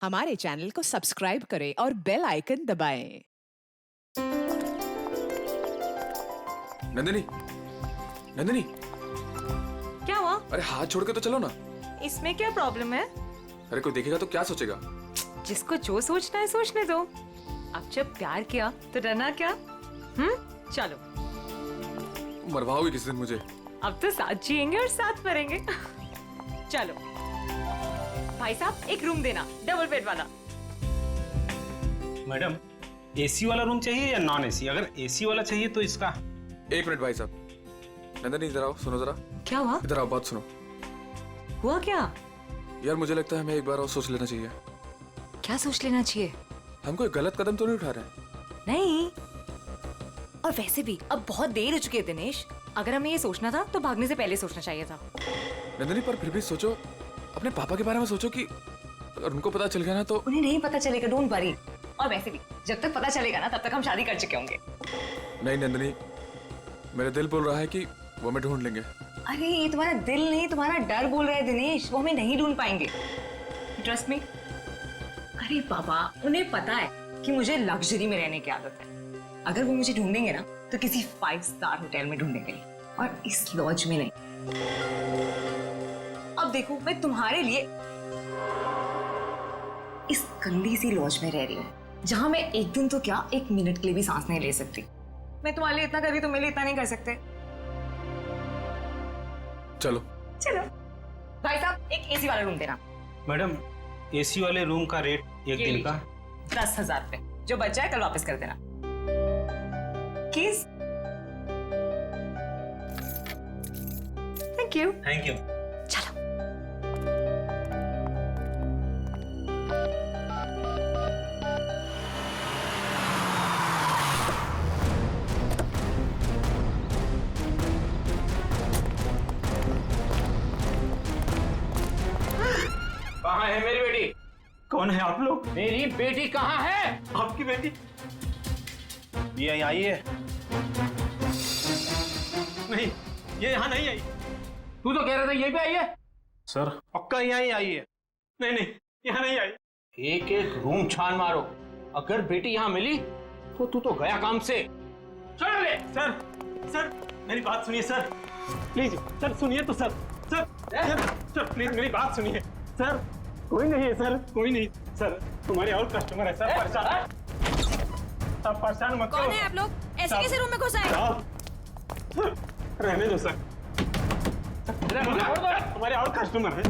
हमारे चैनल को सब्सक्राइब करें और बेल आइकन दबाएं। नंदिनी, नंदिनी, क्या हुआ? अरे हाथ छोड़ के तो चलो ना। इसमें क्या प्रॉब्लम है? अरे कोई देखेगा तो क्या सोचेगा? जिसको जो सोचना है सोचने दो। अब जब प्यार किया तो डरना क्या? चलो। मरवाओगे किस दिन मुझे? अब तो साथ जिएंगे और साथ मरेंगे। चलो। भाई साहब एक रूम देना, डबल बेड वाला। मैडम, एसी वाला रूम चाहिए या नॉन एसी? अगर एसी वाला चाहिए तो इसका। एक मिनट भाई साहब। नंदिनी इधर आओ, सुनो जरा। क्या हुआ? इधर आओ, बात सुनो। हुआ क्या? यार मुझे लगता है हमें एक बार और सोच लेना चाहिए। क्या सोच लेना चाहिए? हम कोई गलत कदम तो नहीं उठा रहे हैं? नहीं। और वैसे भी अब बहुत देर हो चुकी है दिनेश। अगर हमें ये सोचना था तो भागने से पहले सोचना चाहिए था। नंदिनी पर फिर भी सोचो, अपने पापा के बारे में सोचो कि अगर उनको पता चल गया ना तो। उन्हें नहीं पता चलेगा, डोंट वरी। और वैसे भी जब तक पता चलेगा ना तब तक हम शादी कर चुके होंगे। नहीं नंदिनी, मेरा दिल बोल रहा है कि वो हमें ढूंढ लेंगे। अरे ये तुम्हारा दिल नहीं, तुम्हारा डर बोल रहा है दिनेश। वो हमें नहीं ढूंढ पाएंगे, ट्रस्ट मी। अरे बाबा, उन्हें पता है कि मुझे लग्जरी में रहने की आदत है। अगर वो मुझे ढूंढेंगे ना तो किसी 5 स्टार होटल में ढूंढेंगे, और इस लॉज में नहीं। अब देखो, मैं तुम्हारे लिए इस गंदी सी लॉज में रह रही हूँ, जहां मैं एक दिन तो क्या, 1 मिनट के लिए भी सांस नहीं ले सकती। मैं तुम्हारे लिए इतना कर रही, तो मेरे लिए इतना नहीं कर सकते? चलो चलो। भाई साहब एक एसी वाला रूम देना। मैडम, एसी वाले रूम का रेट एक दिन का 10,000 रुपए। जो बच जाए कल वापस कर देना। किस? Thank you. Thank you. चलो। कहाँ है मेरी बेटी? कौन है आप लोग? मेरी बेटी कहाँ है? आपकी बेटी ये आई है? नहीं, ये यहाँ नहीं आई। तू तो कह रहा था यहीं पे आई है। सर पक्का यहाँ ही आई है। नहीं नहीं, यहाँ नहीं आई। एक एक रूम छान मारो, अगर बेटी यहाँ मिली तो तू तो गया काम से। चल ले। सर सर मेरी बात सुनिए सर, प्लीज सर सुनिए तो सर। सर सर प्लीज मेरी बात सुनिए सर। कोई नहीं है सर, कोई नहीं सर। तुम्हारे और कस्टमर है सर, परेशान। आप परेशान मत करो। कौन है आप लोग? ऐसे कैसे रूम में घुस आए? रहने दो सर। हमारे और कस्टमर है।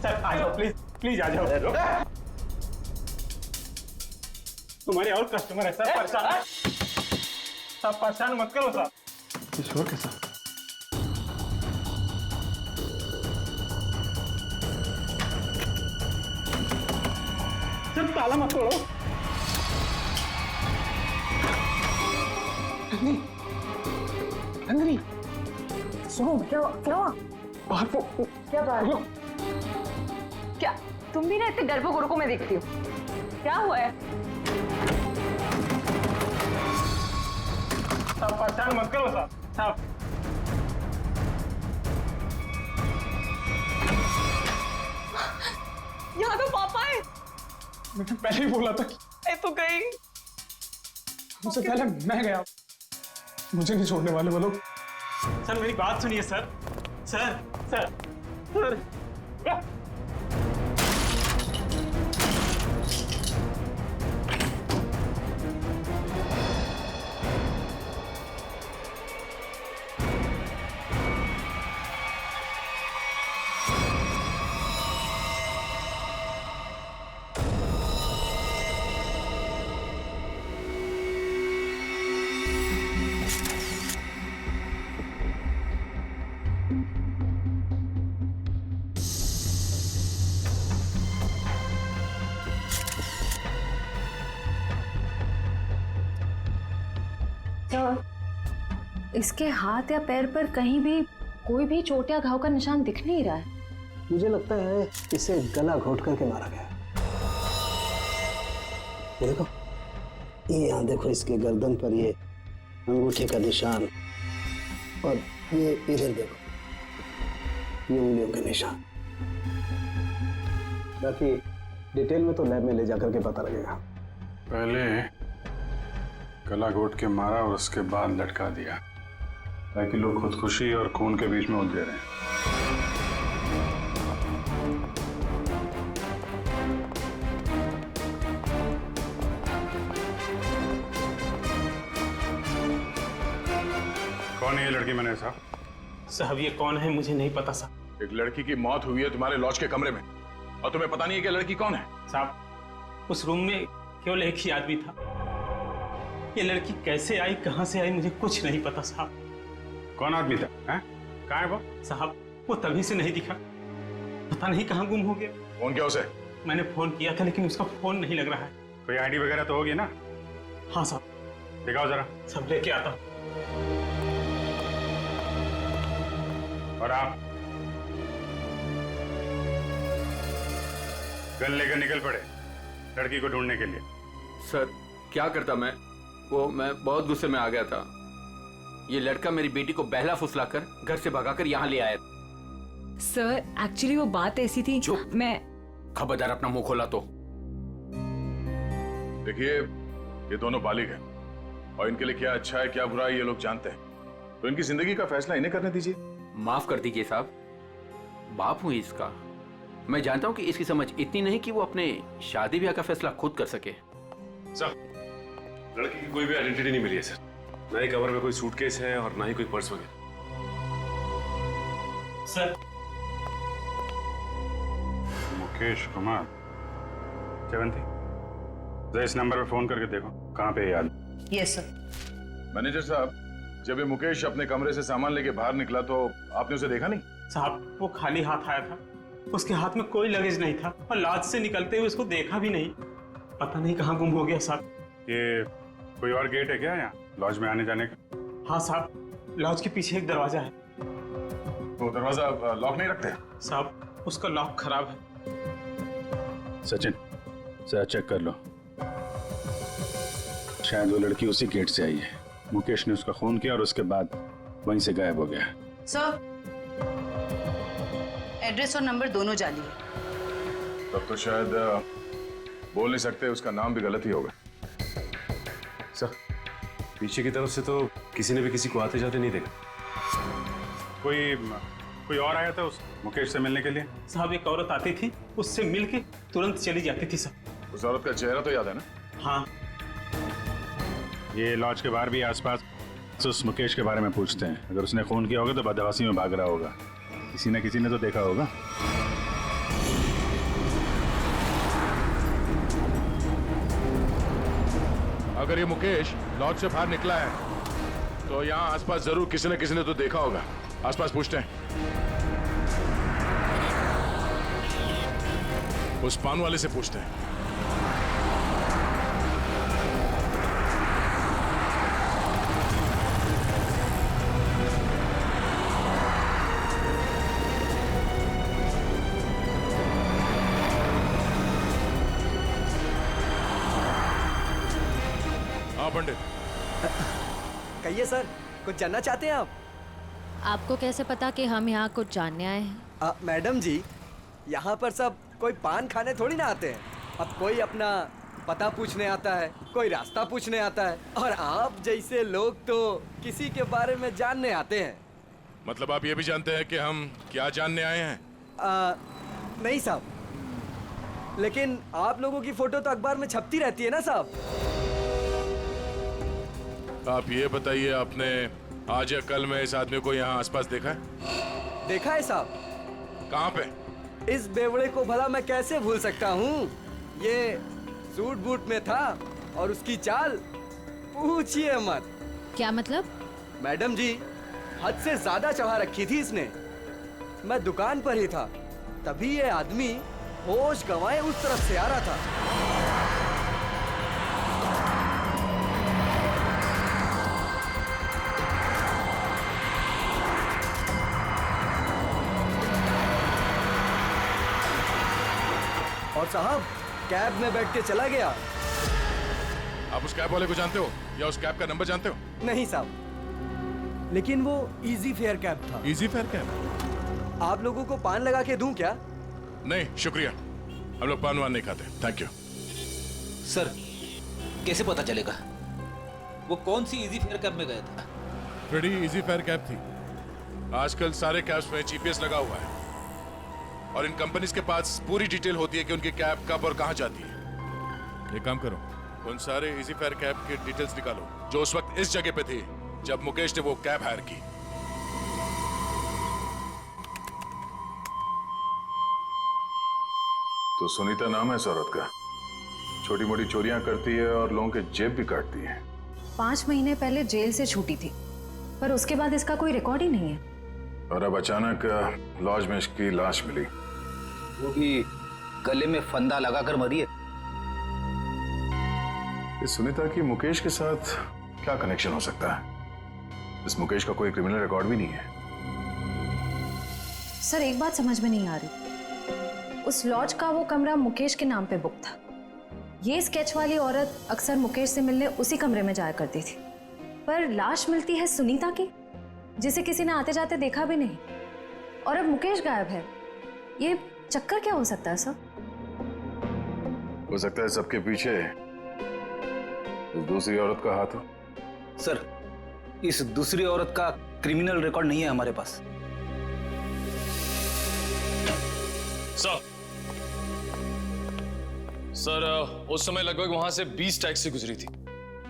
सर आ जाओ, प्लीज प्लीज आ जाओ। तुम्हारे और कस्टमर है सर, परेशान। आप परेशान मत करो सर। किशोर के साथ सर, ताला मत तोड़ो। नंदिनी सुनो। क्या हुआ? बाहर को क्या बात? क्या तुम भी ना इतने डरपोक औरतों को मैं देखती हूँ? क्या हुआ है? आप परेशान मत करो साहब। साहब यहाँ तो पापा है। मैंने पहले ही बोला था कि मैं तो गई। उससे पहले मैं गया। मुझे नहीं छोड़ने वाले वो लोग। सर मेरी बात सुनिए सर। सर सर सर इसके हाथ या पैर पर कहीं भी कोई भी चोट या घाव का निशान दिख नहीं रहा है। मुझे लगता है इसे गला घोट करके मारा गया। ये देखो, ये यहाँ देखो, इसके गर्दन पर ये अंगूठे का निशान और ये इधर देखो, ये उंगलियों के निशान। बाकी डिटेल में तो लैब में ले जाकर के पता लगेगा। पहले गला घोट के मारा और उसके बाद लटका दिया, ताकि लोग खुदकुशी और खून के बीच में उलझे रहे। कौन है ये लड़की मैंने साहब? साहब ये कौन है मुझे नहीं पता साहब। एक लड़की की मौत हुई है तुम्हारे लॉज के कमरे में और तुम्हें पता नहीं है कि लड़की कौन है? साहब उस रूम में केवल एक ही आदमी था। ये लड़की कैसे आई, कहां से आई, मुझे कुछ नहीं पता साहब। कौन आदमी था? कहाँ है वो? साहब वो तभी से नहीं दिखा, पता नहीं कहाँ गुम हो गया। फोन किया उसे? मैंने फोन किया था लेकिन उसका फोन नहीं लग रहा है। कोई आईडी वगैरह तो होगी ना? हाँ साहब। दिखाओ जरा। सब लेके आता हूँ। और आप गन लेकर निकल पड़े लड़की को ढूंढने के लिए। सर क्या करता मैं बहुत गुस्से में आ गया था। ये लड़का मेरी बेटी को बहला फुसलाकर घर से भगाकर यहाँ ले आया। सर एक्चुअली वो बात ऐसी थी। चुप। मैं खबरदार अपना मुंह खोला तो। देखिए ये दोनों बालिग हैं और इनके लिए क्या अच्छा है क्या बुरा है ये लोग जानते हैं, तो इनकी जिंदगी का फैसला इन्हें करने दीजिए। माफ कर दीजिए साहब, बाप हूं इसका। मैं जानता हूं कि इसकी समझ इतनी नहीं कि वो अपने शादी ब्याह का फैसला खुद कर सके। सर लड़की की कोई भी आइडेंटिटी नहीं मिली है सर, ना ही कवर में कोई सूटकेस है और ना ही कोई पर्स वगैरह। सर मुकेश कुमार जयवंती, जरा इस नंबर पे फोन करके देखो कहाँ पे है याद। Yes sir. मैनेजर साहब, जब ये मुकेश अपने कमरे से सामान लेके बाहर निकला तो आपने उसे देखा नहीं? साहब वो खाली हाथ आया था, उसके हाथ में कोई लगेज नहीं था और लॉज से निकलते हुए उसको देखा भी नहीं। पता नहीं कहाँ गुम हो गया साहब। ये कोई और गेट है क्या यहाँ लॉज में आने जाने का? हाँ साहब, लॉज के पीछे एक दरवाजा है। वो दरवाजा लॉक नहीं रखते? साहब उसका लॉक खराब है। सचिन जरा चेक कर लो, शायद वो लड़की उसी गेट से आई है। मुकेश ने उसका खून किया और उसके बाद वहीं से गायब हो गया। सर एड्रेस और नंबर दोनों जाली है। तब तो शायद बोल नहीं सकते, उसका नाम भी गलत ही होगा। सर पीछे की तरफ से तो किसी ने भी किसी को आते जाते नहीं देखा। कोई और आया था उस मुकेश से मिलने के लिए? साहब एक औरत आती थी, उससे मिलके तुरंत चली जाती थी सर। उस औरत का चेहरा तो याद है ना? हाँ। ये लॉज के बाहर भी आसपास तो उस मुकेश के बारे में पूछते हैं। अगर उसने खून किया होगा तो बदहवासी में भाग रहा होगा, किसी न किसी ने तो देखा होगा। अगर ये मुकेश लॉज से बाहर निकला है तो यहाँ आसपास जरूर किसी न किसी ने तो देखा होगा। आसपास पूछते हैं। उस पान वाले से पूछते हैं। हाँ पंडित। कहिए सर, कुछ जानना चाहते हैं आप? आपको कैसे पता कि हम यहाँ कुछ जानने आए हैं? मैडम जी, यहाँ पर सब कोई पान खाने थोड़ी ना आते हैं। अब कोई अपना पता पूछने आता है, कोई रास्ता पूछने आता है, और आप जैसे लोग तो किसी के बारे में जानने आते हैं। मतलब आप ये भी जानते हैं कि हम क्या जानने आए हैं? नहीं साहब, लेकिन आप लोगों की फोटो तो अखबार में छपती रहती है ना साहब। आप ये बताइए, आपने आज या कल में इस आदमी को यहाँ आसपास देखा है? देखा है साहब। कहाँ पे? इस बेवड़े को भला मैं कैसे भूल सकता हूँ। ये सूट बूट में था और उसकी चाल पूछिए मत। क्या मतलब? मैडम जी, हद से ज्यादा चढ़ा रखी थी इसने। मैं दुकान पर ही था, तभी ये आदमी होश गंवाए उस तरफ से आ रहा था। और साहब कैब में बैठ के चला गया। आप उस कैब वाले को जानते हो या उस कैब का नंबर जानते हो? नहीं साहब। लेकिन वो इजी फेयर कैब था। Easy fair cab? आप लोगों को पान लगा के दूं क्या? नहीं शुक्रिया, हम लोग पान वान नहीं खाते, थैंक यू। सर कैसे पता चलेगा वो कौन सी इजी फेयर कैब में गया था? बड़ी इजी फेयर कैब थी। आजकल सारे कैब्स में जीपीएस लगा हुआ है और इन कंपनीज के पास पूरी डिटेल होती है कि उनकी कैब कब और कहां जाती है। एक काम करो, उन सारे इजी फेयर कैब की डिटेल्स निकालो जो उस वक्त इस जगह पे थी जब मुकेश ने वो कैब हायर की। तो सुनीता नाम है इस औरत का, छोटी मोटी चोरियां करती है और लोगों के जेब भी काटती है। 5 महीने पहले जेल से छूटी थी, पर उसके बाद इसका कोई रिकॉर्ड ही नहीं है। और अब अचानक लॉज में इसकी लाश मिली। वो भी गले में फंदा लगाकर मरी है। इस सुनीता की मुकेश के साथ क्या कनेक्शन हो सकता है? इस मुकेश का कोई क्रिमिनल रिकॉर्ड भी नहीं है। सर एक बात समझ में नहीं आ रही, उस लॉज का वो कमरा मुकेश के नाम पे बुक था। ये स्केच वाली औरत अक्सर मुकेश से मिलने उसी कमरे में जाया करती थी, पर लाश मिलती है सुनीता की, जिसे किसी ने आते जाते देखा भी नहीं, और अब मुकेश गायब है। ये चक्कर क्या हो सकता है सर? हो सकता है सबके पीछे इस दूसरी औरत का हाथ हो। सर इस दूसरी औरत का क्रिमिनल रिकॉर्ड नहीं है हमारे पास। सर उस समय लगभग वहां से 20 टैक्सी गुजरी थी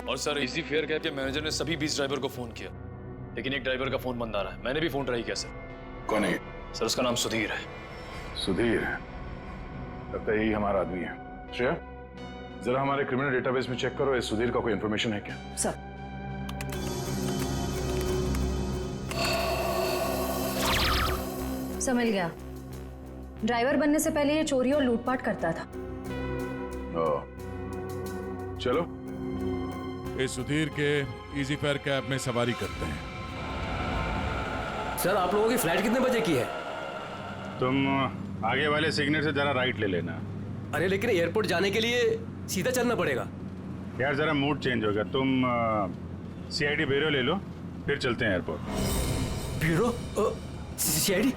और सर इसी फेयर कैब के मैनेजर ने सभी 20 ड्राइवर को फोन किया, लेकिन एक ड्राइवर का फोन बंद आ रहा है। मैंने भी फोन ट्राई किया सर। कौन है? सर उसका नाम सुधीर है। सुधीर? लगता है यही हमारा आदमी है। श्रेया जरा हमारे क्रिमिनल डेटाबेस में चेक करो, इस सुधीर का कोई इंफॉर्मेशन है क्या? सर समझ गया, ड्राइवर बनने से पहले ये चोरी और लूटपाट करता था। चलो इस सुधीर के इजी फेयर कैब में सवारी करते हैं। सर आप लोगों की फ्लाइट कितने बजे की है? तुम आगे वाले सिग्नल से जरा राइट ले लेना। अरे लेकिन एयरपोर्ट जाने के लिए सीधा चलना पड़ेगा। यार जरा मूड चेंज होगा, तुम सीआईडी ब्यूरो ले लो, फिर चलते हैं एयरपोर्ट। ब्यूरो? सीआईडी?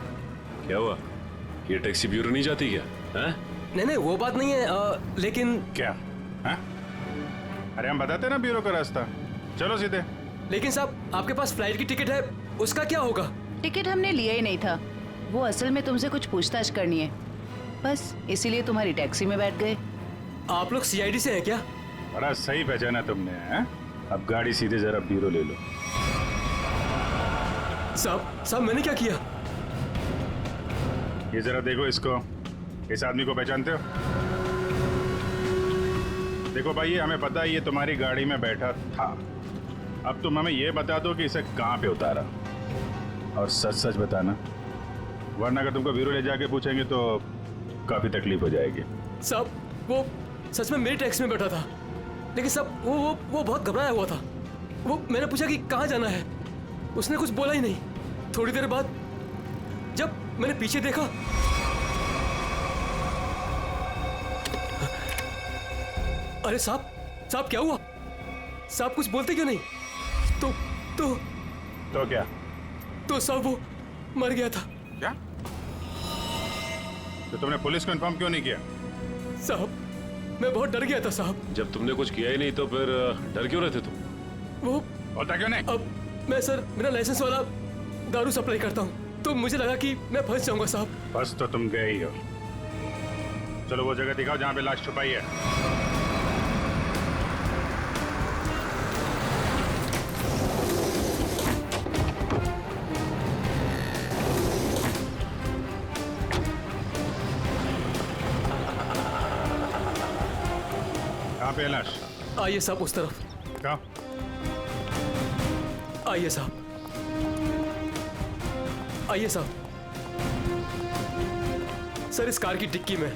क्या हुआ, ये टैक्सी ब्यूरो नहीं जाती क्या? है? नहीं वो बात नहीं है, लेकिन क्या है? अरे हम बताते ना ब्यूरो का रास्ता, चलो सीधे। लेकिन साहब आपके पास फ्लाइट की टिकट है, उसका क्या होगा? टिकट हमने लिया ही नहीं था, वो असल में तुमसे कुछ पूछताछ करनी है, बस इसीलिए तुम्हारी टैक्सी में बैठ गए। आप लोग सीआईडी से हैं क्या? बड़ा सही पहचाना तुमने, हैं? अब गाड़ी सीधे जरा ब्यूरो ले लो। साहब मैंने क्या किया? ये जरा देखो इसको, इस आदमी को पहचानते हो? देखो भाई, हमें पता है ये तुम्हारी गाड़ी में बैठा था। अब तुम हमें ये बता दो कि इसे कहाँ पे उतारा, और सच सच बताना, वरना अगर तुमको ब्यूरो ले जाके पूछेंगे तो काफी तकलीफ हो जाएगी। साहब वो सच में मेरी टैक्सी में बैठा था, लेकिन साहब वो बहुत घबराया हुआ था। वो मैंने पूछा कि कहाँ जाना है, उसने कुछ बोला ही नहीं। थोड़ी देर बाद जब मैंने पीछे देखा, अरे साहब क्या हुआ? साहब कुछ बोलते क्यों नहीं? तो क्या? तो साहब वो मर गया था। क्या? तो तुमने पुलिस को इन्फॉर्म क्यों नहीं किया? साहब मैं बहुत डर गया था साहब। जब तुमने कुछ किया ही नहीं तो फिर डर क्यों रहे थे तुम? वो होता क्यों नहीं? अब मैं सर मेरा लाइसेंस वाला दारू सप्लाई करता हूँ, तो मुझे लगा कि मैं फंस जाऊंगा साहब। बस तो तुम गए ही हो। चलो वो जगह दिखाओ जहाँ पे लाश छुपाई है। कहाँ पे है लाश? आइए साहब उस तरफ। क्या? आइए साहब, आइए साहब। सर इस कार की डिक्की में।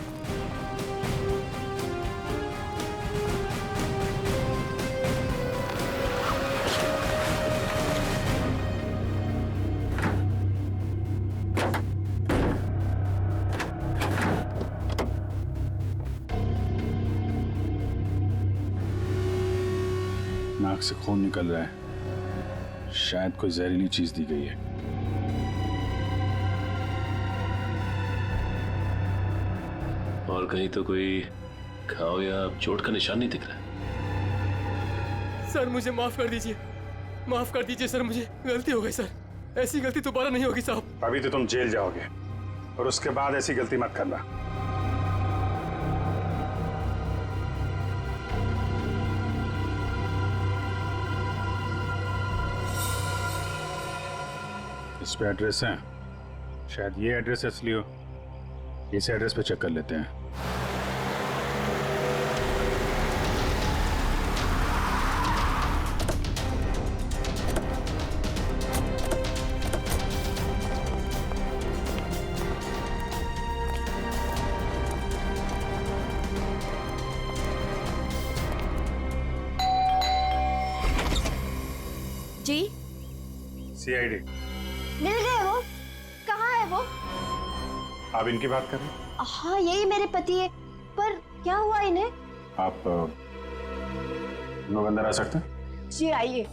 नाक से खून निकल रहा है, शायद कोई जहरीली चीज दी गई है। और कहीं तो कोई घाव या चोट का निशान नहीं दिख रहा है। सर मुझे माफ कर दीजिए, माफ कर दीजिए सर, मुझे गलती हो गई सर, ऐसी गलती दोबारा नहीं होगी साहब। अभी तो तुम जेल जाओगे और उसके बाद ऐसी गलती मत करना। इस पे एड्रेस है, शायद ये एड्रेस असली हो। इस एड्रेस पे चेक कर लेते हैं। जी सीआईडी मिल गए वो? कहाँ है वो? आप इनकी बात कर रहे हैं? हाँ यही मेरे पति है, पर क्या हुआ इन्हें? आप लोग अंदर आ सकते हैं? जी आइए।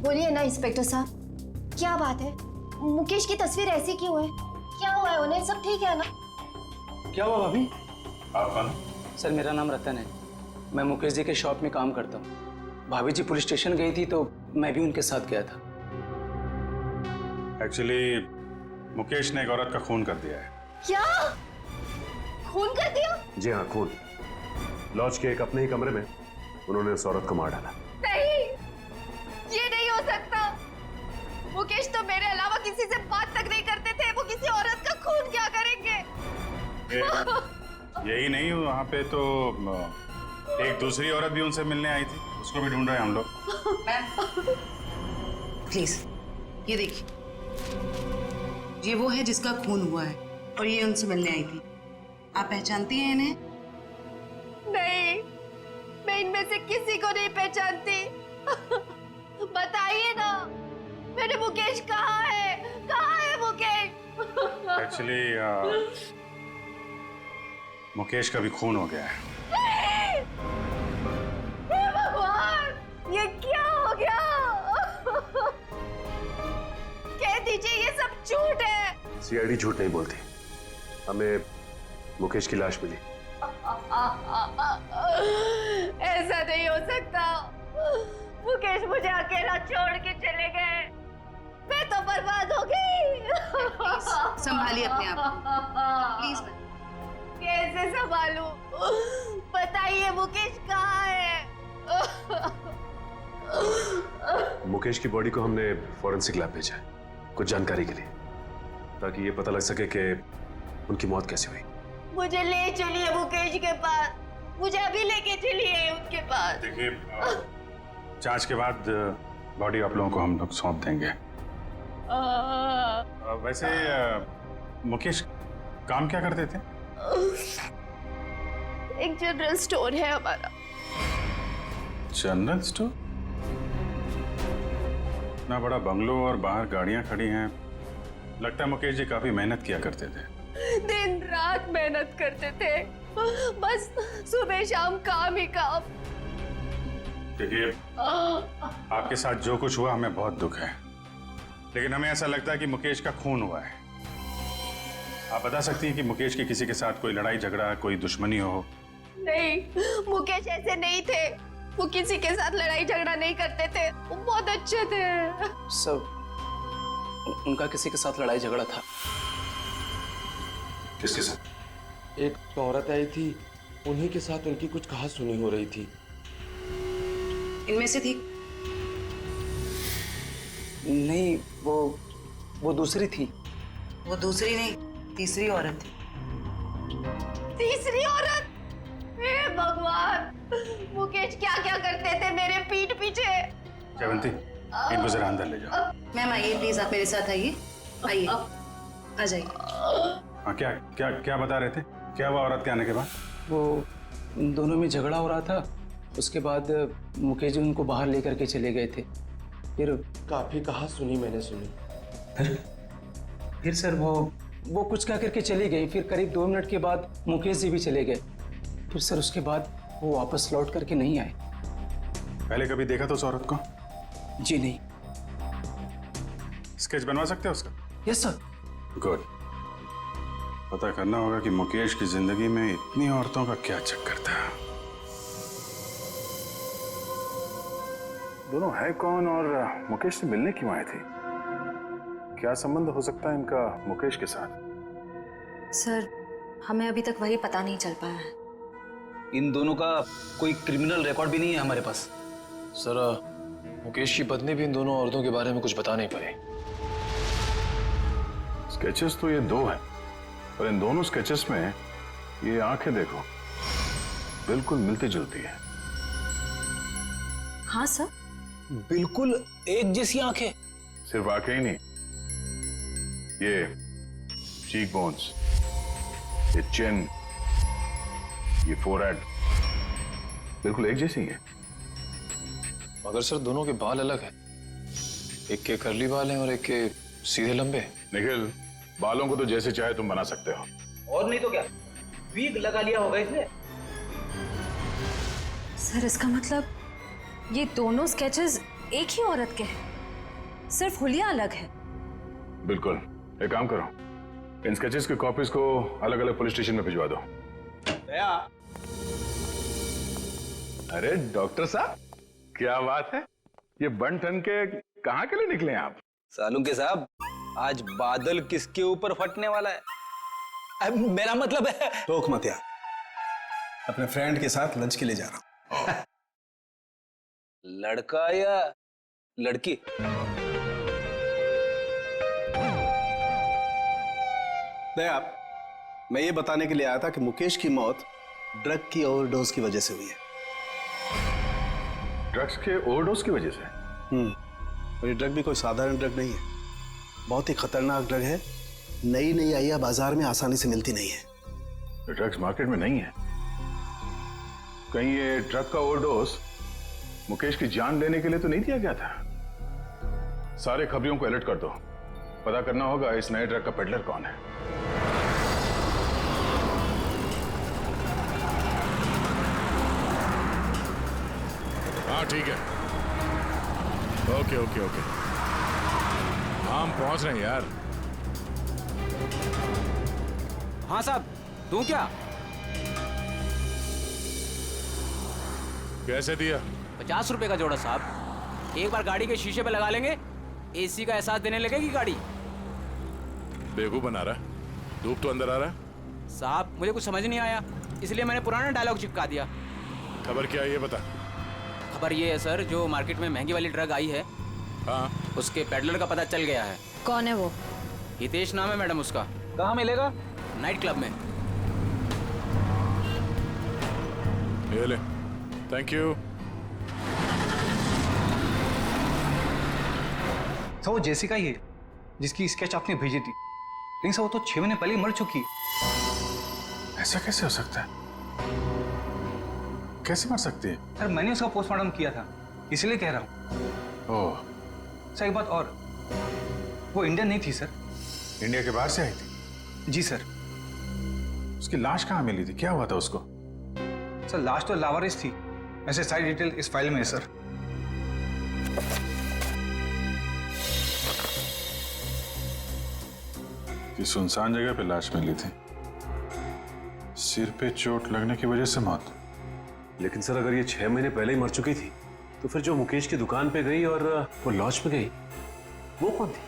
बोलिए ना इंस्पेक्टर साहब, क्या बात है? मुकेश की तस्वीर ऐसी क्यों है? क्या हुआ है उन्हें? सब ठीक है ना? क्या हुआ भाभी? आप कौन? सर मेरा नाम रतन है, मैं मुकेश जी के शॉप में काम करता हूँ। भाभी जी पुलिस स्टेशन गई थी तो मैं भी उनके साथ गया था। एक्चुअली मुकेश ने एक औरत का खून कर दिया है। क्या? खून कर दिया? जी हाँ, खून। लॉज के एक अपने ही कमरे में उन्होंने उस औरत को मार डाला। नहीं, ये नहीं हो सकता। मुकेश तो मेरे अलावा किसी से बात तक नहीं करते थे, वो किसी औरत का खून क्या करेंगे? यही नहीं, वहाँ पे तो एक दूसरी औरत भी उनसे मिलने आई थी, उसको भी ढूंढ रहे हैं हम लोग। प्लीज ये देखिए, ये वो है जिसका खून हुआ है और ये उनसे मिलने आई थी। आप पहचानती हैं इन्हें? नहीं, मैं इनमें से किसी को नहीं पहचानती। बताइए ना, मेरे मुकेश कहाँ है? कहाँ है मुकेश? एक्चुअली मुकेश का भी खून हो गया है। हे भगवान, ये क्या हो गया? कह दीजिए ये सब झूठ है। सीआईडी झूठ नहीं बोलती। हमें मुकेश की लाश मिली। ऐसा नहीं हो सकता। मुकेश मुझे अकेला छोड़ के चले गए, मैं तो बर्बाद हो गई। संभालिए अपने आप को, प्लीज। कैसे संभालूं? बताइए मुकेश कहाँ है? मुकेश की बॉडी को हमने फॉरेंसिक लैब भेजा है कुछ जानकारी के लिए, ताकि ये पता लग सके कि उनकी मौत कैसे हुई। मुझे ले चलिए मुकेश के पास, मुझे अभी लेके चलिए उनके पास। देखिए, जांच के बाद बॉडी आप लोगों को हम लोग सौंप देंगे। वैसे मुकेश काम क्या करते थे? एक जनरल स्टोर है हमारा। General store? इतना बड़ा बंगलो और बाहर गाड़ियां खड़ी हैं, लगता है मुकेश जी काफी मेहनत किया करते थे। दिन रात मेहनत करते थे, बस सुबह शाम काम ही काम। देखिए, आपके साथ जो कुछ हुआ हमें बहुत दुख है, लेकिन हमें ऐसा लगता है कि मुकेश का खून हुआ है। आप बता सकती हैं कि मुकेश की किसी के साथ कोई लड़ाई झगड़ा, कोई दुश्मनी हो? नहीं, मुकेश ऐसे नहीं थे। वो किसी के साथ लड़ाई झगड़ा नहीं करते थे, वो बहुत अच्छे थे। सर, उनका किसी के साथ लड़ाई झगड़ा था। किसके साथ? एक औरत आई थी, उन्हीं के साथ उनकी कुछ कहा सुनी हो रही थी। इनमें से थी? नहीं, वो दूसरी थी। वो दूसरी नहीं, तीसरी औरत थी। तीसरी औरत? हे भगवान, मुकेश क्या क्या करते थे मेरे पीठ पीछे। जयवंती, इनको जरा अंदर ले जाओ। मैम आइए प्लीज, आप मेरे साथ आइए। आइए, आ जाइए। हाँ, क्या क्या क्या बता रहे थे? क्या हुआ औरत के आने के बाद? वो इन दोनों में झगड़ा हो रहा था, उसके बाद मुकेश जी उनको बाहर लेकर के चले गए थे। फिर काफी कहा सुनी मैंने सुनी। फिर सर वो कुछ कह करके चली गई। फिर करीब 2 मिनट के बाद मुकेश जी भी चले गए। फिर सर उसके बाद वो वापस लौट करके नहीं आए। पहले कभी देखा था उस औरत को? जी नहीं। स्केच बनवा सकते हैं उसका? Yes sir. गुड। पता करना होगा कि मुकेश की जिंदगी में इतनी औरतों का क्या चक्कर था। दोनों है कौन और मुकेश से मिलने क्यों आए थे? क्या संबंध हो सकता है इनका मुकेश के साथ? सर हमें अभी तक वही पता नहीं चल पाया है। इन दोनों का कोई क्रिमिनल रिकॉर्ड भी नहीं है हमारे पास। सर मुकेश की पत्नी भी इन दोनों औरतों के बारे में कुछ बता नहीं पाई। स्केचेस तो ये दो हैं, पर इन दोनों स्केचेस में ये आंखें देखो बिल्कुल मिलती जुलती है। हाँ सर। बिल्कुल एक जैसी आंखें। सिर्फ आंखें ही नहीं, ये चीक बोन्स, ये चिन, ये फोरहेड बिल्कुल एक जैसी है। मगर सर दोनों के बाल अलग हैं। एक के कर्ली बाल हैं और एक के सीधे लंबे। निखिल, बालों को तो जैसे चाहे तुम बना सकते हो। और नहीं तो क्या, वीग लगा लिया होगा इसने। सर इसका मतलब ये दोनों स्केचेस एक ही औरत के हैं, सिर्फ हुलिया अलग है। बिल्कुल। एक काम करो, इन स्केचेस की कॉपीज को अलग अलग पुलिस स्टेशन में भिजवा दो। अरे डॉक्टर साहब, क्या बात है, ये बन ठन के कहाँ के लिए निकले आप? सालुंके साहब, आज बादल किसके ऊपर फटने वाला है? अब मेरा मतलब है। टोक मत यार, अपने फ्रेंड के साथ लंच के लिए जा रहा हूं। लड़का या लड़की? दया, मैं ये बताने के लिए आया था कि मुकेश की मौत ड्रग की ओवरडोज की वजह से हुई है। ड्रग्स के ओवरडोज की वजह से? और ये ड्रग भी कोई साधारण ड्रग नहीं है, बहुत ही खतरनाक ड्रग है। नई नई आई है, बाजार में आसानी से मिलती नहीं है। ड्रग्स मार्केट में नहीं है? कहीं ये ड्रग का ओवरडोज मुकेश की जान लेने के लिए तो नहीं दिया गया था? सारे खबरियों को अलर्ट कर दो, पता करना होगा इस नए ड्रग का पेडलर कौन है। हाँ ठीक है, ओके ओके ओके, हम पहुंच रहे हैं यार। हाँ साहब, दूं क्या? कैसे दिया? 50 रुपए का जोड़ा साहब। एक बार गाड़ी के शीशे पे लगा लेंगे, एसी का एहसास देने लगेगी गाड़ी। बेवकूफ बना रहा है, धूप तो अंदर आ रहा है। साहब मुझे कुछ समझ नहीं आया, इसलिए मैंने पुराना डायलॉग चिपका दिया। खबर क्या है ये बता। खबर ये है सर, जो मार्केट में महंगी वाली ड्रग आई है, हाँ, उसके पेडलर का पता चल गया है। कौन है वो? हितेश नाम है मैडम उसका। कहाँ मिलेगा? नाइट क्लब में। ये ले, थैंक यू। सर वो जेसिका ही है जिसकी स्केच आपने भेजी थी, लेकिन सर वो तो 6 महीने पहले ही मर चुकी है। ऐसा कैसे हो सकता है? कैसे मर सकती है? सर मैंने उसका पोस्टमार्टम किया था, इसलिए कह रहा हूँ। ओह। सर एक बात और, वो इंडियन नहीं थी सर। इंडिया के बाहर से आई थी? जी सर। उसकी लाश कहाँ मिली थी, क्या हुआ था उसको? सर लाश तो लावारिस थी, ऐसे सारी डिटेल इस फाइल में है सर। कि सुनसान जगह पे लाश मिली थी, सिर पे चोट लगने की वजह से मौत। लेकिन सर अगर ये 6 महीने पहले ही मर चुकी थी, तो फिर जो मुकेश की दुकान पे गई और वो लॉज पे गई, वो कौन थी?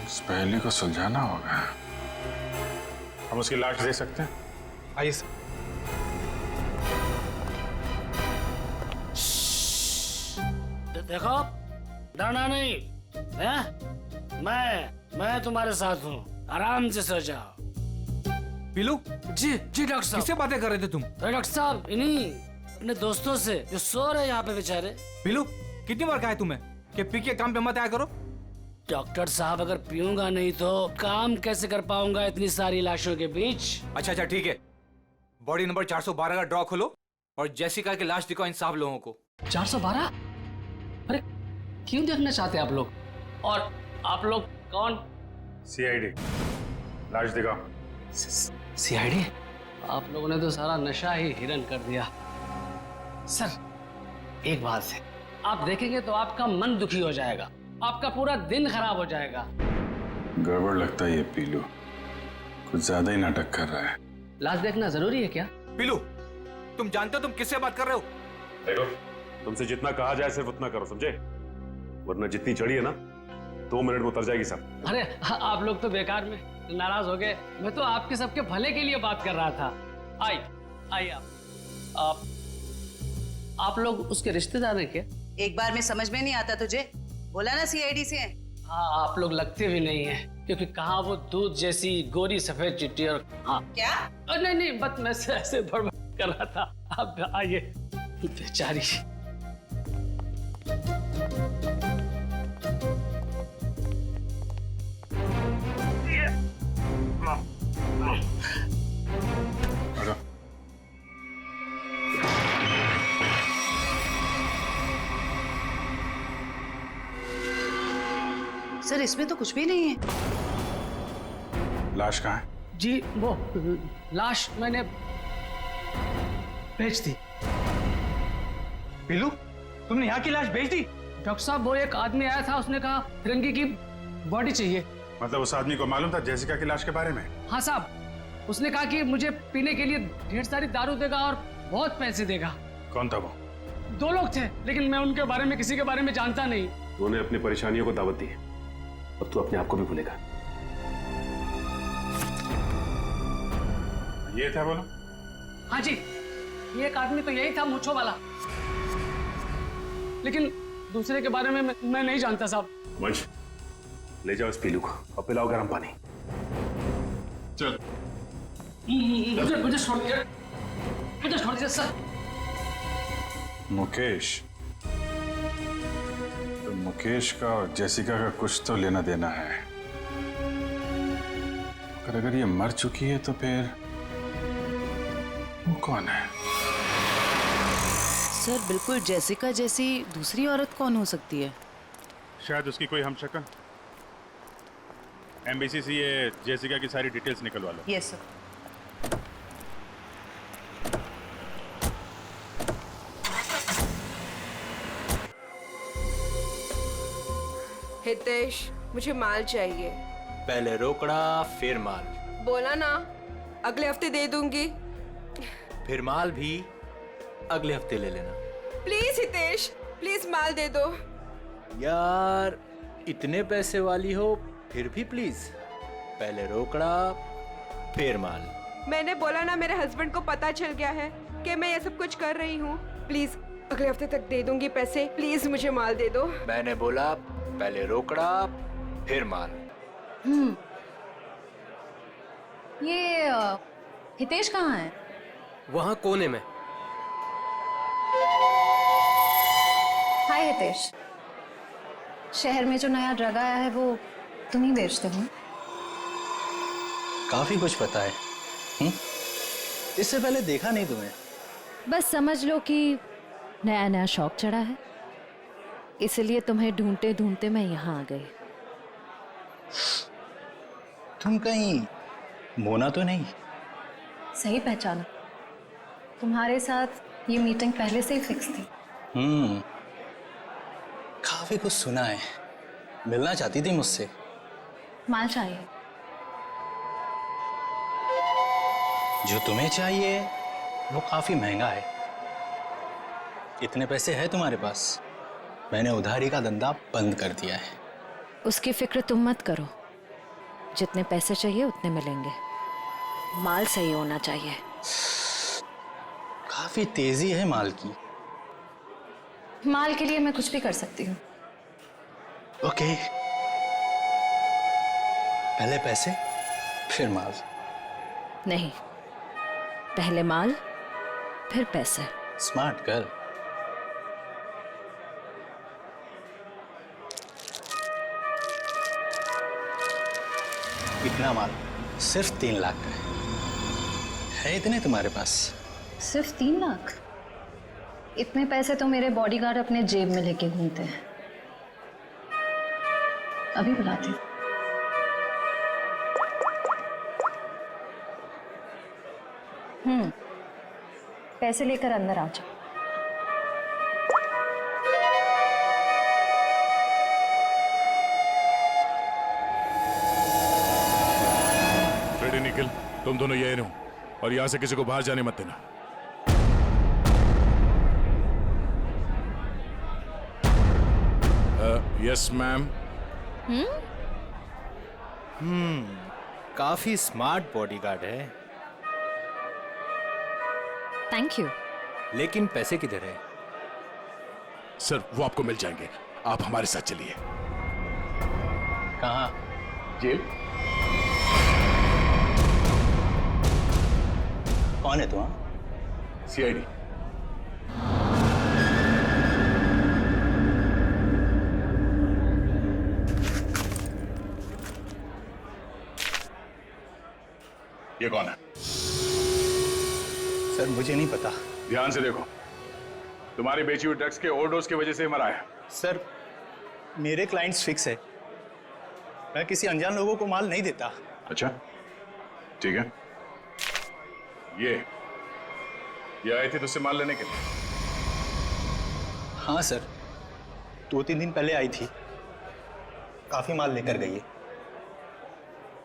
इस पहेली को सुलझाना होगा। हम उसकी लाश दे सकते हैं? आइए सर। देखो, डरना नहीं है? मैं तुम्हारे साथ हूँ, आराम से सो जाओ। पीलू? जी डॉक्टर साहब। किससे बातें कर रहे थे तुम? डॉक्टर साहब इन्हीं दोस्तों से जो सो रहे यहाँ पे बेचारे। पीलू, कितनी बार कहा है तुम्हें कि पी के काम पे मत आया करो? डॉक्टर साहब अगर पीऊंगा नहीं तो काम कैसे कर पाऊंगा इतनी सारी लाशों के बीच? अच्छा ठीक है, बॉडी नंबर 412 का ड्रॉ खोलो और जेसिका की लाश दिखाओ इन सब लोगों को। 412? अरे क्यों देखना चाहते आप लोग? और आप लोग कौन? CID। लाश दिखाओ। CID? आप लोगों ने तो सारा नशा ही हिरन कर दिया। सर एक बात है, आप देखेंगे तो आपका मन दुखी हो जाएगा, आपका पूरा दिन खराब हो जाएगा। गड़बड़ लगता है ये पीलू, कुछ ज्यादा ही नाटक कर रहा है। लाश देखना जरूरी है क्या? पीलू, तुम जानते हो तुम किससे बात कर रहे हो? देखो, तुमसे जितना कहा जाए सिर्फ उतना करो, समझे? वरना जितनी चढ़ी है ना 2 मिनट में उतर जाएगी सब। अरे आप लोग तो बेकार में नाराज हो गए, मैं तो आपके सबके भले के लिए बात कर रहा था। आइए आप लोग उसके रिश्तेदार हैं क्या? एक बार में समझ में नहीं आता तुझे? बोला ना सीआईडी से है। हाँ, आप लोग लगते भी नहीं हैं, क्योंकि कहाँ वो दूध जैसी गोरी सफेद चिट्ठी और हाँ क्या? नहीं बस मैं ऐसे बड़बड़ कर रहा था। आप आइए। बेचारी। सर इसमें तो कुछ भी नहीं है। लाश कहाँ है? जी वो लाश मैंने भेज दी। पीलू, तुमने यहाँ की लाश भेज दी? डॉक्टर साहब, वो एक आदमी आया था, उसने कहा फिरंगी की बॉडी चाहिए। मतलब उस आदमी को मालूम था जेसिका की लाश के बारे में? हाँ साहब, उसने कहा कि मुझे पीने के लिए ढेर सारी दारू देगा और बहुत पैसे देगा। कौन था वो? 2 लोग थे, लेकिन मैं उनके बारे में किसी के बारे में जानता नहीं। उन्होंने अपनी परेशानियों को दावत दी है, अब तू अपने आप को भी भूलेगा। ये था बोलो? हाँ जी, ये एक आदमी तो यही था, मूंछों वाला, लेकिन दूसरे के बारे में मैं नहीं जानता साहब। वंश, ले जाओ इस पीलू को और पिलाओ गर्म पानी। चल। मुझे छोड़ दीजिए, मुझे छोड़ दीजिए सर। मुकेश, तो मुकेश का और जेसिका का कुछ तो लेना देना है, और अगर ये मर चुकी है तो फिर वो कौन है? सर बिल्कुल जेसिका जैसी दूसरी औरत कौन हो सकती है? शायद उसकी कोई हमशक्ल। एमबीसी से ये जेसिका की सारी डिटेल्स निकलवा लो। Yes sir. हितेश, मुझे माल चाहिए। पहले रोकड़ा फिर माल। बोला ना, अगले हफ्ते दे दूंगी। फिर माल भी अगले हफ्ते ले लेना। प्लीज हितेश, प्लीज माल दे दो। यार इतने पैसे वाली हो फिर भी प्लीज, पहले रोकड़ा फिर माल। मैंने बोला ना, मेरे हस्बैंड को पता चल गया है कि मैं ये सब कुछ कर रही हूँ। प्लीज अगले हफ्ते तक दे दूंगी पैसे, प्लीज मुझे माल दे दो। मैंने बोला पहले रोकड़ा फिर माल। ये हितेश कहाँ है? वहां कोने में। हाय हितेश, शहर में जो नया ड्रग आया है वो तुम ही बेचते हो? काफी कुछ पता है। इससे पहले देखा नहीं तुम्हें। बस समझ लो कि नया नया शौक चढ़ा है, इसलिए तुम्हें ढूंढते ढूंढते मैं यहाँ आ गई। तुम कहीं मोना तो नहीं? सही पहचाना, तुम्हारे साथ ये मीटिंग पहले से ही फिक्स थी। काफी कुछ सुना है, मिलना चाहती थी मुझसे। माल चाहिए। जो तुम्हें चाहिए वो काफी महंगा है। इतने पैसे है तुम्हारे पास? मैंने उधारी का धंधा बंद कर दिया है। उसकी फिक्र तुम मत करो, जितने पैसे चाहिए उतने मिलेंगे। माल सही होना चाहिए। काफी तेजी है माल की। माल के लिए मैं कुछ भी कर सकती हूँ। ओके, पहले पैसे फिर माल। नहीं, पहले माल फिर पैसे। Smart girl. इतना माल सिर्फ 3 लाख का है इतने तुम्हारे पास? सिर्फ 3 लाख? इतने पैसे तो मेरे बॉडीगार्ड अपने जेब में लेके घूमते हैं। अभी बुलाती हूँ। पैसे लेकर अंदर आ जाओ। रेडी निखिल, तुम दोनों यही रहो और यहां से किसी को बाहर जाने मत देना। Yes ma'am. काफी स्मार्ट बॉडीगार्ड है, थैंक यू। लेकिन पैसे किधर है? सर वो आपको मिल जाएंगे, आप हमारे साथ चलिए। कहाँ? जेल। कौन है तू? सीआईडी। ये कौन है? सर मुझे नहीं पता। ध्यान से देखो, तुम्हारी बेची हुई ड्रग्स के ओवरडोज की वजह से मरा है। सर मेरे क्लाइंट्स फिक्स है, मैं किसी अनजान लोगों को माल नहीं देता। अच्छा ठीक है। ये आए थे तुझसे माल लेने के लिए? हाँ सर, 2-3 दिन पहले आई थी, काफी माल लेकर गई है।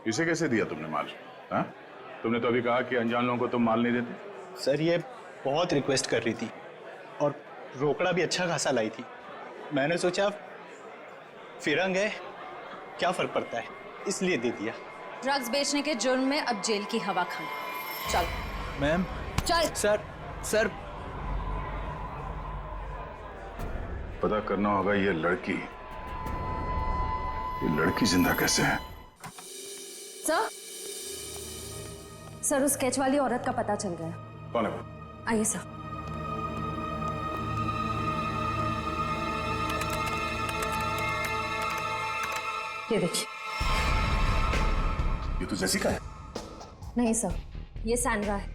इसे कैसे दिया तुमने माल? हाँ, तुमने तो अभी कहा कि अनजान लोगों को तुम माल नहीं देते। सर ये बहुत रिक्वेस्ट कर रही थी और रोकड़ा भी अच्छा खासा लाई थी। मैंने सोचा फिरंग है, क्या फर्क पड़ता है, इसलिए दे दिया। ड्रग्स बेचने के जुर्म में अब जेल की हवा खाना। चल मैम। चल। सर पता करना होगा ये लड़की जिंदा कैसे है। सर उस स्केच वाली औरत का पता चल गया। कौन है वो? आइए सर। ये देखिए। ये तो जेसिका है। नहीं सर, ये सैंड्रा है,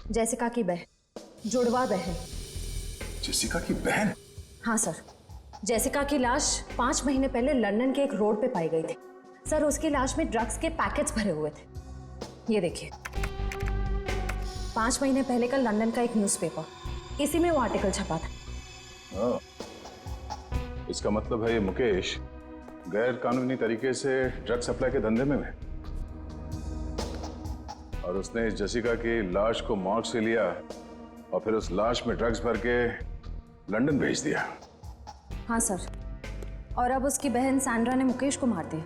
जेसिका की बहन, जुड़वा बहन। जेसिका की बहन? हाँ सर, जेसिका की लाश 5 महीने पहले लंदन के एक रोड पे पाई गई थी। सर उसकी लाश में ड्रग्स के पैकेट्स भरे हुए थे। ये देखिए, 5 महीने पहले का लंदन का एक न्यूज़पेपर, इसी में वो आर्टिकल छपा था। इसका मतलब है ये मुकेश गैर कानूनी तरीके से ड्रग सप्लाई के धंधे में है और उसने इस जेसिका की लाश को मॉर्ग से लिया और फिर उस लाश में ड्रग्स भर के लंदन भेज दिया। हाँ सर, और अब उसकी बहन सैंड्रा ने मुकेश को मार दिया।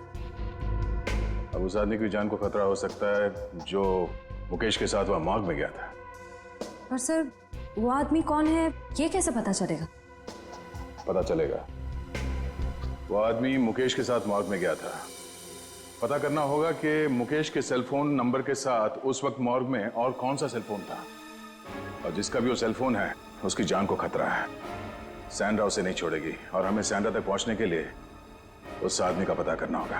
अब उस आदमी की जान को खतरा हो सकता है जो मुकेश के साथ वहां मॉर्ग में गया था। पर सर वो आदमी कौन है ये कैसे पता चलेगा? पता चलेगा। वो आदमी मुकेश के साथ मॉर्ग में गया था। पता करना होगा कि मुकेश के सेलफोन नंबर के साथ उस वक्त मॉर्ग में और कौन सा सेलफोन था, और जिसका भी वो सेलफोन है उसकी जान को खतरा है। सैंड्रा उसे नहीं छोड़ेगी और हमें सैंड्रा तक पहुंचने के लिए उस आदमी का पता करना होगा।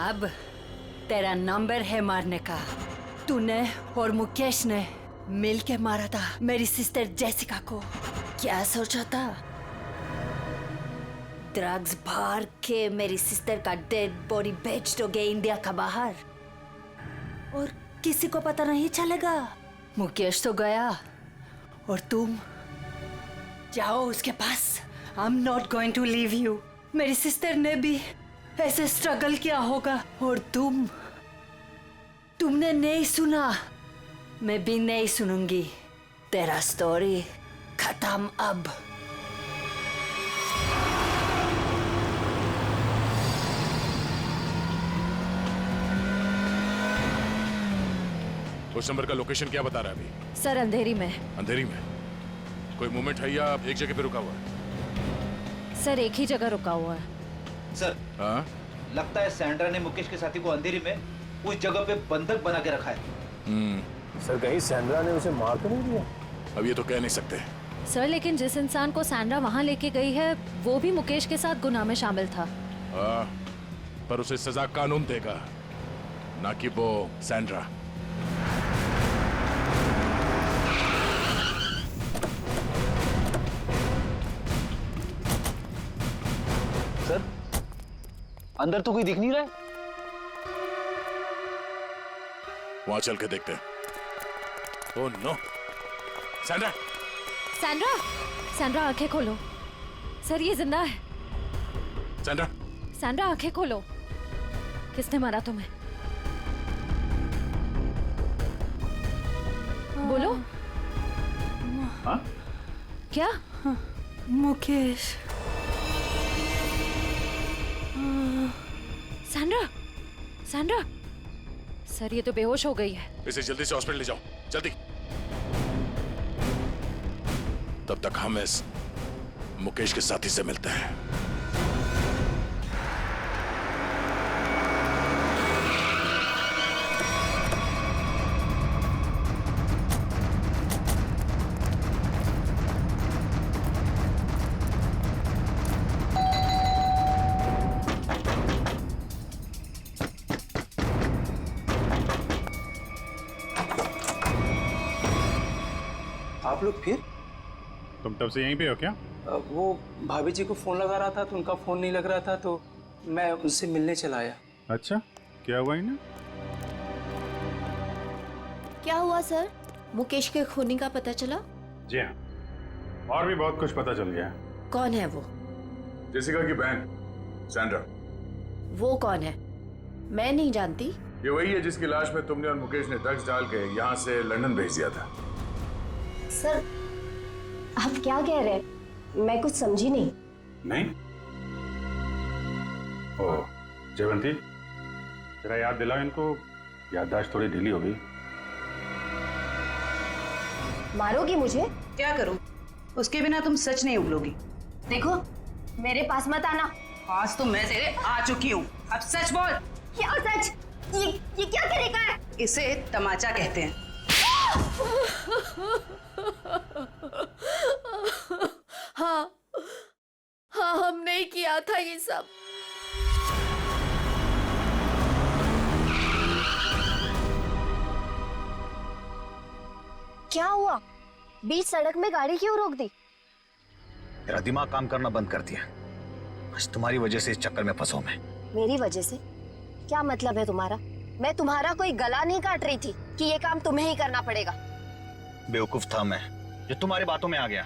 अब तेरा नंबर है मारने का। तूने और मुकेश ने मिलके मारा था मेरी सिस्टर जेसिका को। क्या सोचा था? ड्रग्स भर के मेरी सिस्टर का डेड बॉडी बेच दोगे इंडिया का बाहर और किसी को पता नहीं चलेगा। मुकेश तो गया और तुम जाओ उसके पास। I am not going to leave you. मेरी सिस्टर ने भी ऐसे स्ट्रगल किया होगा और तुमने नहीं सुना, मैं भी नहीं सुनूंगी। तेरा स्टोरी खत्म अब। उस नंबर का लोकेशन क्या बता रहा है अभी? सर अंधेरी में। अंधेरी में? कोई मूवमेंट है या एक जगह पे रुका हुआ है? सर एक ही जगह रुका हुआ है। सर हाँ? लगता है सैंड्रा ने मुकेश के साथी को अंधेरी में उस जगह पे बंधक बना के रखा है। सर कहीं सैंड्रा ने उसे मार तो नहीं दिया? अब ये तो कह नहीं सकते सर, लेकिन जिस इंसान को सैंड्रा वहां लेके गई है वो भी मुकेश के साथ गुनाह में शामिल था। पर उसे सजा कानून देगा, ना कि वो सैंड्रा। सर अंदर तो कोई दिख नहीं रहा है। वहां चल के देखते हैं। Oh no. Sandra, Sandra, Sandra आंखें खोलो। सर ये जिंदा है। सैंड्रा, सैंड्रा आंखें खोलो। किसने मारा तुम्हें? बोलो। हाँ? क्या? मुकेश। सैंड्रा, सैंड्रा, सर ये तो बेहोश हो गई है। इसे जल्दी से हॉस्पिटल ले जाओ, जल्दी। तब तक हम इस मुकेश के साथी से मिलते हैं। आप लोग फिर? तुम तब से यहीं पे हो क्या? वो भाभी जी को फोन लगा रहा था तो उनका फोन नहीं लग रहा था, तो मैं उनसे मिलने चला आया। अच्छा, क्या हुआ इन्हें? क्या हुआ सर? मुकेश के खूनी का पता चला? जी हाँ, और भी बहुत कुछ पता चल गया है। कौन है वो? जेसिका की बहन सैंड्रा। वो कौन है? मैं नहीं जानती। ये वही है जिसकी लाश में तुमने और मुकेश ने ड्रग्स डाल के यहाँ से लंदन भेज दिया था। सर, आप क्या कह रहे हैं? मैं कुछ समझी नहीं। नहीं? ओह, जयवंती, जरा याद दिलाओ इनको, याददाश्त थोड़ी ढीली हो गई। मारोगी मुझे? क्या करूं? उसके बिना तुम सच नहीं उगलोगी। देखो, मेरे पास मत आना। आज तो मैं तेरे आ चुकी हूँ। अब सच बोल। क्या सच? ये क्या तरीका है? इसे तमाचा कहते हैं। हाँ, हाँ, हमने ही किया था ये सब। क्या हुआ? बीच सड़क में गाड़ी क्यों रोक दी? तेरा दिमाग काम करना बंद कर दिया। आज तुम्हारी वजह से इस चक्कर में फंसा मैं। मेरी वजह से? क्या मतलब है तुम्हारा? मैं तुम्हारा कोई गला नहीं काट रही थी कि ये काम तुम्हें ही करना पड़ेगा। बेवकूफ था मैं जो तुम्हारी बातों में आ गया।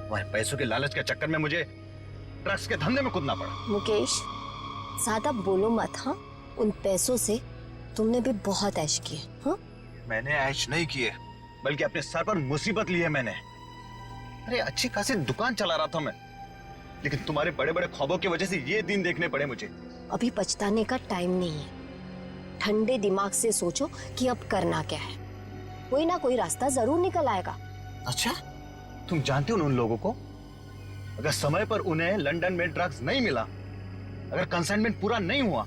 तुम्हारे पैसों के लालच के चक्कर में मुझे ड्रग्स के धंधे में कूदना पड़ा। मुकेश, ज्यादा बोलो मत। हाँ, उन पैसों से तुमने भी बहुत ऐश किए। हाँ, मैंने ऐश नहीं किए, बल्कि अपने सर पर मुसीबत ली है मैंने। अरे अच्छी खासी दुकान चला रहा था मैं, लेकिन तुम्हारे बड़े बड़े ख्वाबों की वजह से ये दिन देखने पड़े मुझे। अभी पछताने का टाइम नहीं है। ठंडे दिमाग से सोचो कि अब करना क्या है। कोई ना कोई रास्ता जरूर निकल आएगा। अच्छा, तुम जानते हो उन लोगों को? अगर समय पर उन्हें लंदन में ड्रग्स नहीं मिला, अगर कंसाइनमेंट पूरा नहीं हुआ,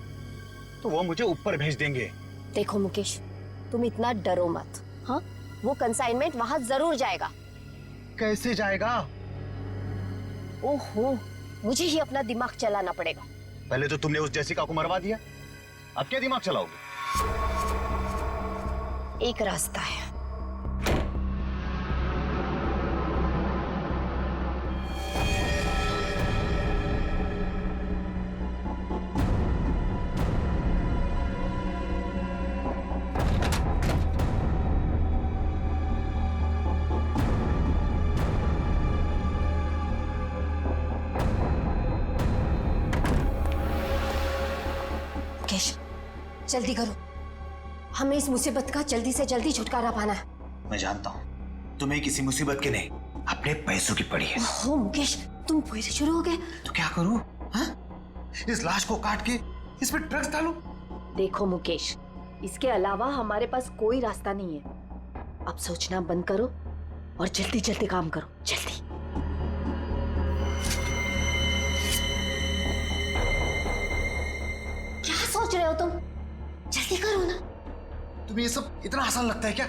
तो वो मुझे ऊपर भेज देंगे। देखो मुकेश, तुम इतना डरो मत। हाँ, वो कंसाइनमेंट वहां जरूर जाएगा। कैसे जाएगा? ओहो, मुझे ही अपना दिमाग चलाना पड़ेगा। पहले तो तुमने उस जेसिका को मरवा दिया, अब क्या दिमाग चलाओगे? एक रास्ता है। जल्दी करो, हमें इस मुसीबत का जल्दी से जल्दी छुटकारा पाना है। मैं जानता हूँ तुम्हें किसी मुसीबत की नहीं, अपने पैसों की पड़ी है। ओह मुकेश, तुम फिर शुरू हो गए। तो क्या करूँ? इस लाश को काट के इस पे ड्रग्स डालूं? देखो मुकेश, इसके अलावा हमारे पास कोई रास्ता नहीं है। अब सोचना बंद करो और जल्दी जल्दी काम करो, जल्दी। क्या सोच रहे हो तुम? जल्दी करो ना। तुम्हें ये सब इतना आसान लगता है क्या?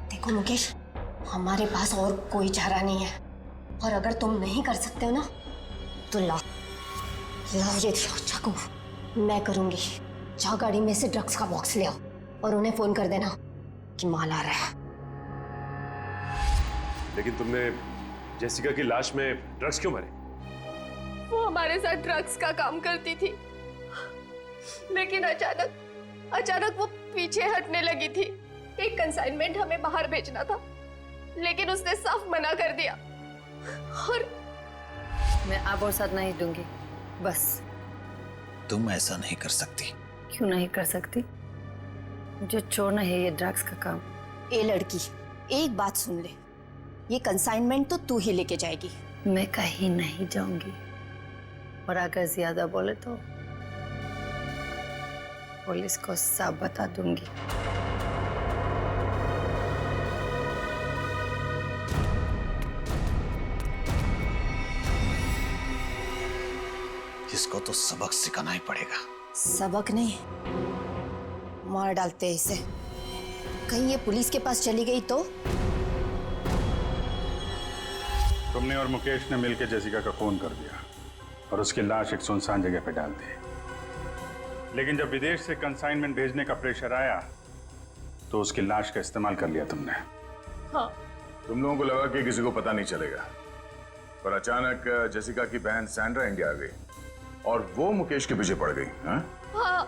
देखो मुकेश, हमारे पास और कोई चारा नहीं है, और अगर तुम नहीं कर सकते हो ना, तो लाओ ये चाकू, मैं करूंगी। जाओ गाड़ी में से ड्रग्स का बॉक्स ले आओ और उन्हें फोन कर देना कि माल आ रहा है। लेकिन तुमने जेसिका की लाश में ड्रग्स क्यों मारे? वो हमारे साथ ड्रग्स का काम करती थी, लेकिन अचानक वो पीछे हटने लगी थी। एक कंसाइनमेंट हमें बाहर भेजना था, लेकिन उसने साफ मना कर दिया। और मैं अब और साथ नहीं दूंगी, बस। तुम ऐसा नहीं कर सकती। क्यों नहीं कर सकती? मुझे छोड़ना है ये ड्रग्स का काम। ए लड़की, एक बात सुन ले, ये कंसाइनमेंट तो तू ही लेके जाएगी। मैं कहीं नहीं जाऊंगी, और अगर ज्यादा बोले तो पुलिस को सब बता दूंगी। इसको तो सबक सिखाना ही पड़ेगा। सबक नहीं, मार डालते हैं इसे। कहीं ये पुलिस के पास चली गई तो? तुमने और मुकेश ने मिलकर जेसिका का खून कर दिया और उसकी लाश एक सुनसान जगह पे डाल दी। लेकिन जब विदेश से कंसाइनमेंट भेजने का प्रेशर आया तो उसकी लाश का इस्तेमाल कर लिया तुमने। हाँ। तुम लोगों को लगा कि किसी को पता नहीं चलेगा, पर अचानक जेसिका की बहन सैंड्रा इंडिया आ गई और वो मुकेश के पीछे पड़ गई। हाँ,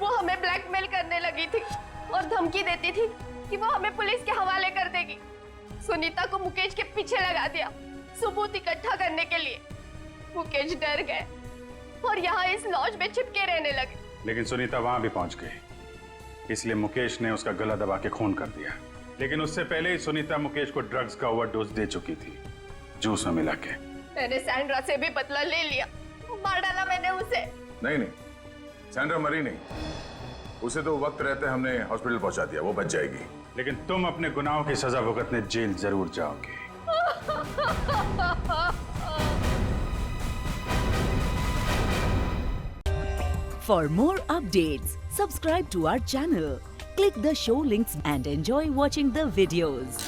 वो हमें ब्लैकमेल करने लगी थी और धमकी देती थी कि वो हमें पुलिस के हवाले कर देगी। सुनीता को मुकेश के पीछे लगा दिया सबूत इकट्ठा करने के लिए। मुकेश डर गए और यहाँ इस लॉज में चिपके रहने लगे। लेकिन सुनीता वहां भी पहुंच गई, इसलिए मुकेश ने उसका गला दबा के खून कर दिया। लेकिन उससे पहले ही सुनीता मुकेश को ड्रग्स का ओवरडोज दे चुकी थी, जूस में मिला के। मैंने सैंड्रा से भी बदला ले लिया, मार डाला मैंने उसे। नहीं, सैंड्रा मरी नहीं, उसे तो वक्त रहते हमने हॉस्पिटल पहुंचा दिया, वो बच जाएगी। लेकिन तुम अपने गुनाहों की सजा भुगतने जेल जरूर जाओगे। For more updates, subscribe to our channel, click the show links and enjoy watching the videos.